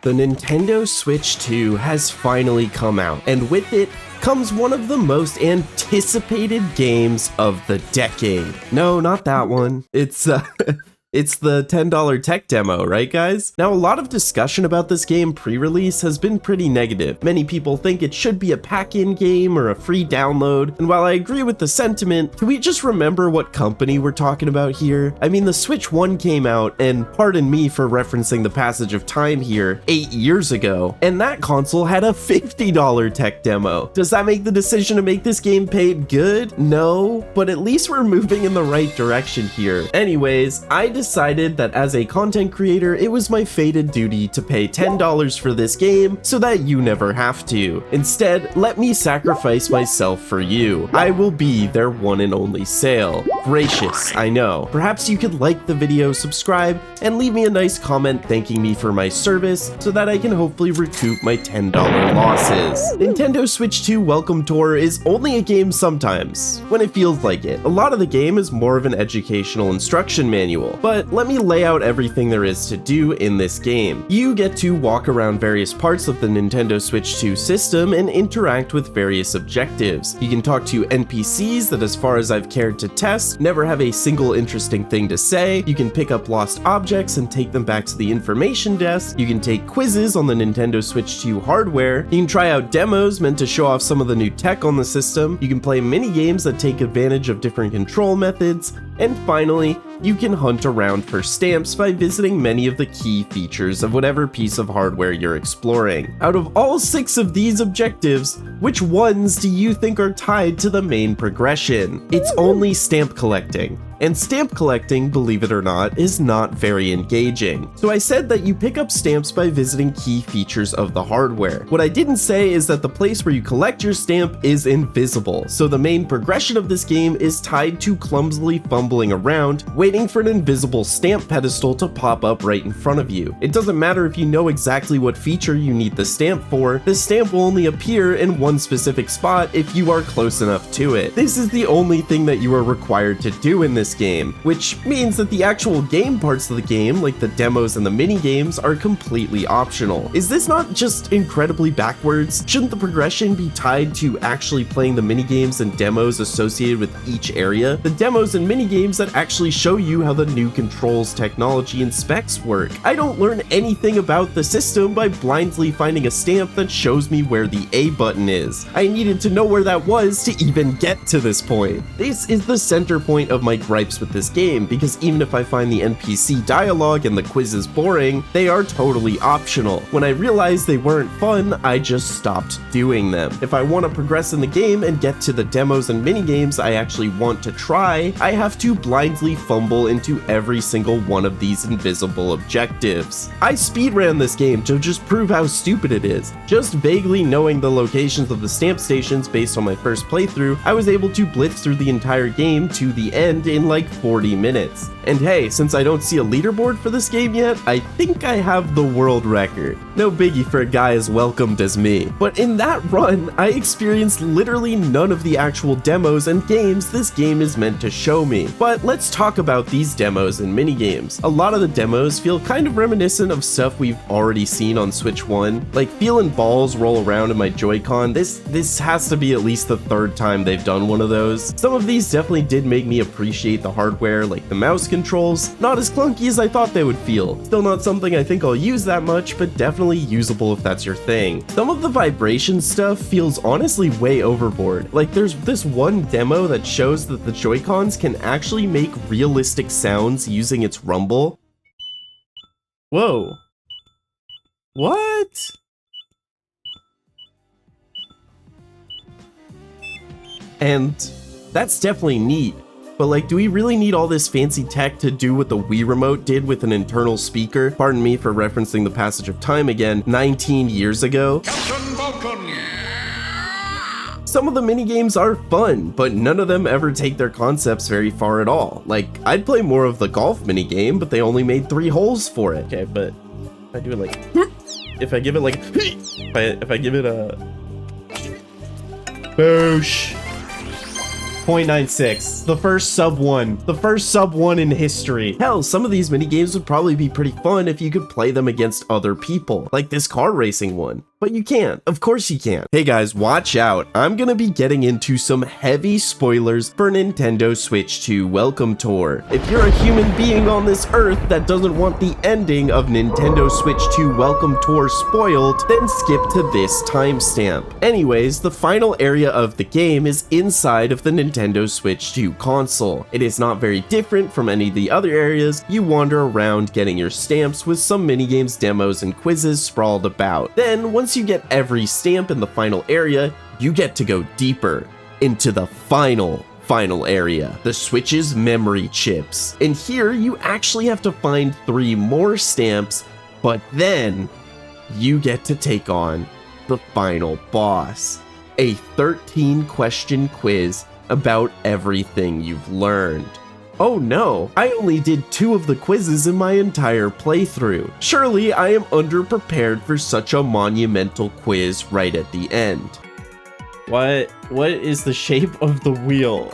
The Nintendo Switch 2 has finally come out, and with it comes one of the most anticipated games of the decade. No, not that one. It's the $10 tech demo, right guys? Now, a lot of discussion about this game pre-release has been pretty negative. Many people think it should be a pack-in game or a free download, and while I agree with the sentiment, can we just remember what company we're talking about here? I mean, the Switch 1 came out, and pardon me for referencing the passage of time here, 8 years ago, and that console had a $50 tech demo. Does that make the decision to make this game paid good? No, but at least we're moving in the right direction here. Anyways, I decided that as a content creator, it was my fated duty to pay $10 for this game so that you never have to. Instead, let me sacrifice myself for you. I will be their one and only sale. Gracious, I know. Perhaps you could like the video, subscribe, and leave me a nice comment thanking me for my service so that I can hopefully recoup my $10 losses. Nintendo Switch 2 Welcome Tour is only a game sometimes, when it feels like it. A lot of the game is more of an educational instruction manual, but let me lay out everything there is to do in this game. You get to walk around various parts of the Nintendo Switch 2 system and interact with various objectives. You can talk to NPCs that, as far as I've cared to test, never have a single interesting thing to say. You can pick up lost objects and take them back to the information desk. You can take quizzes on the Nintendo Switch 2 hardware. You can try out demos meant to show off some of the new tech on the system. You can play mini games that take advantage of different control methods. And finally, you can hunt around for stamps by visiting many of the key features of whatever piece of hardware you're exploring. Out of all 6 of these objectives, which ones do you think are tied to the main progression? It's only stamp collecting. And stamp collecting, believe it or not, is not very engaging. So I said that you pick up stamps by visiting key features of the hardware. What I didn't say is that the place where you collect your stamp is invisible, so the main progression of this game is tied to clumsily fumbling around, waiting for an invisible stamp pedestal to pop up right in front of you. It doesn't matter if you know exactly what feature you need the stamp for, the stamp will only appear in one specific spot if you are close enough to it. This is the only thing that you are required to do in this game, which means that the actual game parts of the game, like the demos and the mini games, are completely optional. Is this not just incredibly backwards? Shouldn't the progression be tied to actually playing the mini games and demos associated with each area? The demos and mini games that actually show you how the new controls, technology, and specs work. I don't learn anything about the system by blindly finding a stamp that shows me where the A button is. I needed to know where that was to even get to this point. This is the center point of my gripes with this game, because even if I find the NPC dialogue and the quizzes boring, they are totally optional. When I realized they weren't fun, I just stopped doing them. If I want to progress in the game and get to the demos and mini games I actually want to try, I have to blindly fumble into every single one of these invisible objectives. I speedran this game to just prove how stupid it is. Just vaguely knowing the locations of the stamp stations based on my first playthrough, I was able to blitz through the entire game to the end in like 40 minutes. And hey, since I don't see a leaderboard for this game yet, I think I have the world record. No biggie for a guy as welcomed as me. But in that run, I experienced literally none of the actual demos and games this game is meant to show me. But let's talk about these demos and minigames. A lot of the demos feel kind of reminiscent of stuff we've already seen on Switch 1, like feeling balls roll around in my Joy-Con. This has to be at least the 3rd time they've done one of those. Some of these definitely did make me appreciate the hardware, like the mouse controls, not as clunky as I thought they would feel. Still not something I think I'll use that much, but definitely usable if that's your thing. Some of the vibration stuff feels honestly way overboard. Like there's this one demo that shows that the Joy-Cons can actually make realistic sounds using its rumble. Whoa. What? And that's definitely neat. But like, do we really need all this fancy tech to do what the Wii Remote did with an internal speaker? Pardon me for referencing the passage of time again, 19 years ago. Some of the minigames are fun, but none of them ever take their concepts very far at all. Like, I'd play more of the golf minigame, but they only made 3 holes for it. Okay, but if I do it like, if I give it like, if I give it a boosh. 0.96. The first sub 1. The first sub 1 in history. Hell, some of these minigames would probably be pretty fun if you could play them against other people, like this car racing one. But you can't. Of course you can't. Hey guys, watch out. I'm gonna be getting into some heavy spoilers for Nintendo Switch 2 Welcome Tour. If you're a human being on this earth that doesn't want the ending of Nintendo Switch 2 Welcome Tour spoiled, then skip to this timestamp. Anyways, the final area of the game is inside of the Nintendo Switch 2 console. It is not very different from any of the other areas. You wander around getting your stamps with some minigames, demos, and quizzes sprawled about. Then, once you get every stamp in the final area, you get to go deeper into the final area, the Switch's memory chips. And here you actually have to find 3 more stamps, but then you get to take on the final boss, a 13-question quiz about everything you've learned. Oh no, I only did 2 of the quizzes in my entire playthrough. Surely I am underprepared for such a monumental quiz right at the end. What is the shape of the wheel?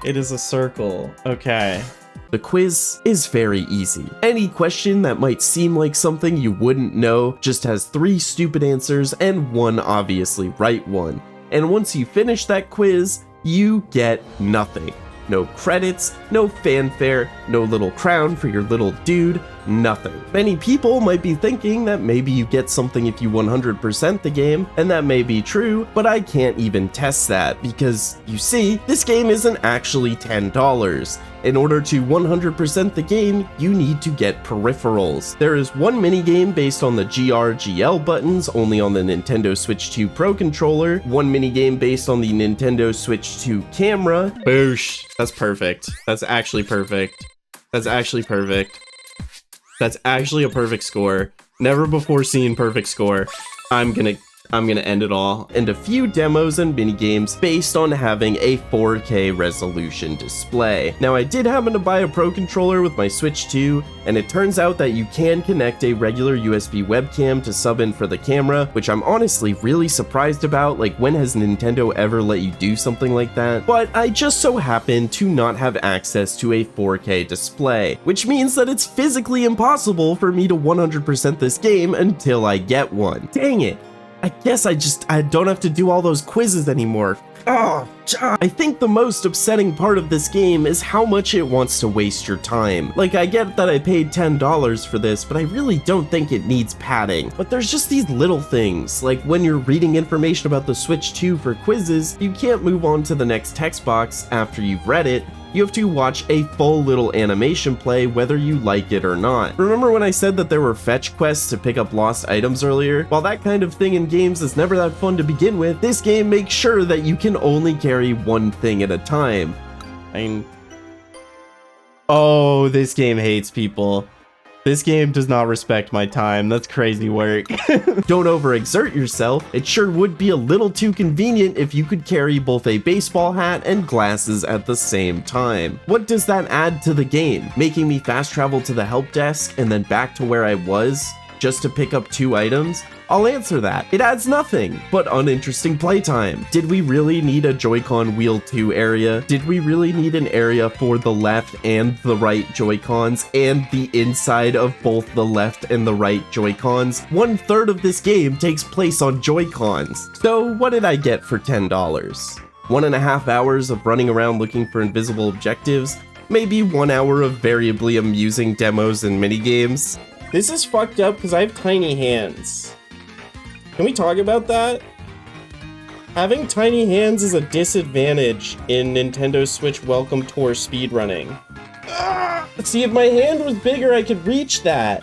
It is a circle. Okay. The quiz is very easy. Any question that might seem like something you wouldn't know just has 3 stupid answers and 1 obviously right one. And once you finish that quiz, you get nothing. No credits, no fanfare, no little crown for your little dude, nothing. Many people might be thinking that maybe you get something if you 100% the game, and that may be true, but I can't even test that because, you see, this game isn't actually $10. In order to 100% the game, you need to get peripherals. There is one minigame based on the GR/GL buttons, only on the Nintendo Switch 2 Pro controller, one minigame based on the Nintendo Switch 2 camera. Boosh. That's perfect. That's actually perfect. That's actually perfect. That's actually a perfect score. Never before seen perfect score. I'm gonna end it all, and a few demos and minigames based on having a 4K resolution display. Now, I did happen to buy a Pro controller with my Switch 2, and it turns out that you can connect a regular USB webcam to sub in for the camera, which I'm honestly really surprised about. Like, when has Nintendo ever let you do something like that? But I just so happen to not have access to a 4K display, which means that it's physically impossible for me to 100% this game until I get one. Dang it. I guess I don't have to do all those quizzes anymore. Oh, I think the most upsetting part of this game is how much it wants to waste your time. Like, I get that I paid $10 for this, but I really don't think it needs padding. But there's just these little things, like when you're reading information about the Switch 2 for quizzes, you can't move on to the next text box after you've read it. You have to watch a full little animation play whether you like it or not. Remember when I said that there were fetch quests to pick up lost items earlier? While that kind of thing in games is never that fun to begin with, this game makes sure that you can only carry one thing at a time. Oh, this game hates people. This game does not respect my time. That's crazy work. Don't overexert yourself. It sure would be a little too convenient if you could carry both a baseball hat and glasses at the same time. What does that add to the game? Making me fast travel to the help desk and then back to where I was just to pick up 2 items? I'll answer that. It adds nothing but uninteresting playtime. Did we really need a Joy-Con Wheel 2 area? Did we really need an area for the left and the right Joy-Cons and the inside of both the left and the right Joy-Cons? 1/3 of this game takes place on Joy-Cons. So what did I get for $10? 1.5 hours of running around looking for invisible objectives? Maybe 1 hour of variably amusing demos and minigames? This is fucked up because I have tiny hands. Can we talk about that? Having tiny hands is a disadvantage in Nintendo Switch Welcome Tour speedrunning. See, if my hand was bigger, I could reach that.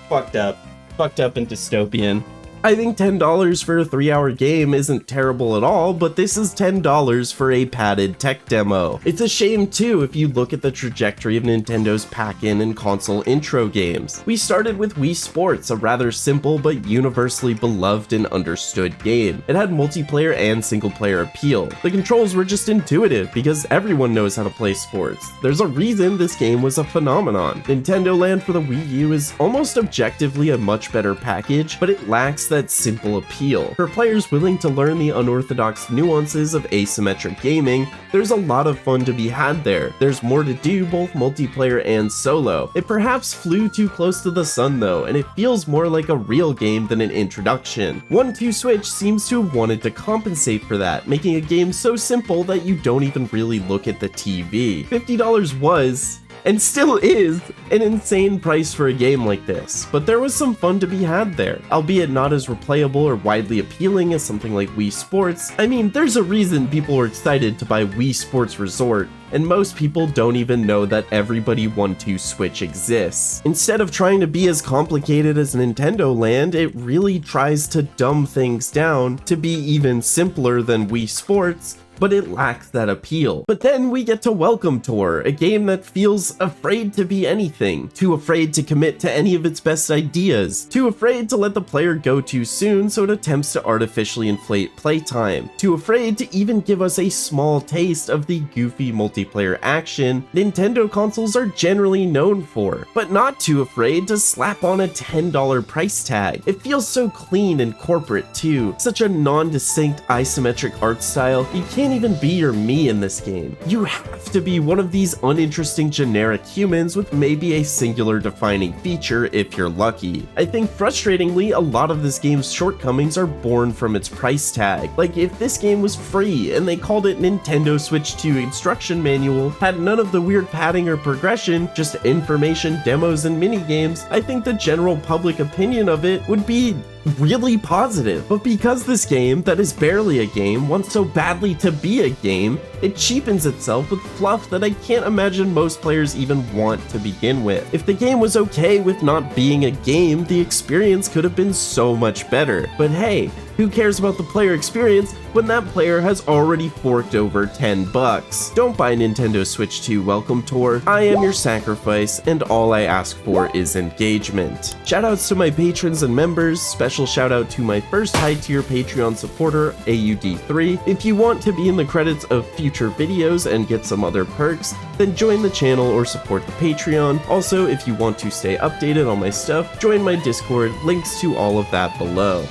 Fucked up. Fucked up and dystopian. I think $10 for a 3-hour game isn't terrible at all, but this is $10 for a padded tech demo. It's a shame too if you look at the trajectory of Nintendo's pack-in and console intro games. We started with Wii Sports, a rather simple but universally beloved and understood game. It had multiplayer and single-player appeal. The controls were just intuitive because everyone knows how to play sports. There's a reason this game was a phenomenon. Nintendo Land for the Wii U is almost objectively a much better package, but it lacks that simple appeal. For players willing to learn the unorthodox nuances of asymmetric gaming, there's a lot of fun to be had there. There's more to do both multiplayer and solo. It perhaps flew too close to the sun though, and it feels more like a real game than an introduction. 1-2-Switch seems to have wanted to compensate for that, making a game so simple that you don't even really look at the TV. $50 was, and still is, an insane price for a game like this, but there was some fun to be had there, albeit not as replayable or widely appealing as something like Wii Sports. I mean, there's a reason people were excited to buy Wii Sports Resort, and most people don't even know that Everybody 1-2-Switch exists. Instead of trying to be as complicated as Nintendo Land, it really tries to dumb things down to be even simpler than Wii Sports, but it lacks that appeal. But then we get to Welcome Tour, a game that feels afraid to be anything, too afraid to commit to any of its best ideas, too afraid to let the player go too soon so it attempts to artificially inflate playtime, too afraid to even give us a small taste of the goofy multiplayer action Nintendo consoles are generally known for, but not too afraid to slap on a $10 price tag. It feels so clean and corporate too, such a non-distinct isometric art style. You can't even be your me in this game. You have to be one of these uninteresting generic humans with maybe a singular defining feature if you're lucky. I think frustratingly, a lot of this game's shortcomings are born from its price tag. Like, if this game was free and they called it Nintendo Switch 2 Instruction Manual, had none of the weird padding or progression, just information, demos, and minigames, I think the general public opinion of it would be really positive. But because this game, that is barely a game, wants so badly to be a game, it cheapens itself with fluff that I can't imagine most players even want to begin with. If the game was okay with not being a game, the experience could have been so much better. But hey, who cares about the player experience when that player has already forked over $10? Don't buy Nintendo Switch 2 Welcome Tour. I am your sacrifice, and all I ask for is engagement. Shoutouts to my patrons and members. Special shout out to my first high tier Patreon supporter, AUD3. If you want to be in the credits of future videos and get some other perks, then join the channel or support the Patreon. Also, if you want to stay updated on my stuff, join my Discord, links to all of that below.